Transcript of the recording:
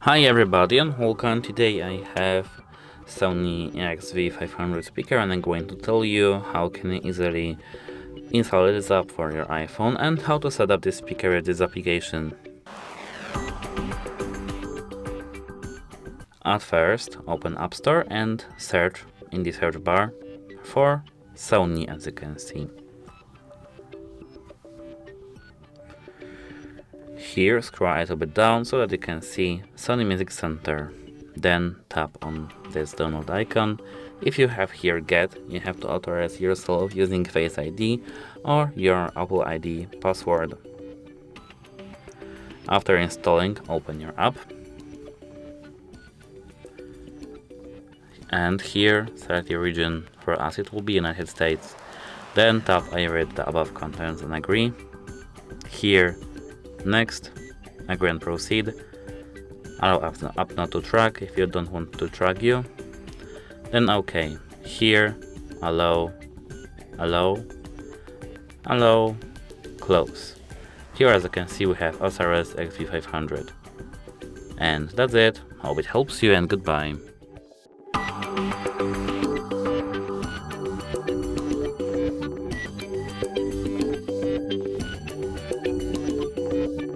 Hi everybody and welcome. Today I have Sony SRS-XV500 speaker and I'm going to tell you how can you easily install this app for your iPhone and how to set up this speaker with this application. At first, open App Store and search in the search bar for Sony, as you can see. Here, scroll a little bit down so that you can see Sony Music Center. Then tap on this download icon. If you have here Get, you have to authorize yourself using Face ID or your Apple ID password. After installing, open your app. And here, select your region. For us it will be United States. Then tap I read the above contents and agree. Here, next, agree and proceed. Allow app not to track if you don't want to track you. Then OK. Here, allow, close. Here, as you can see, we have SRS-XV500. And that's it. Hope it helps you and goodbye.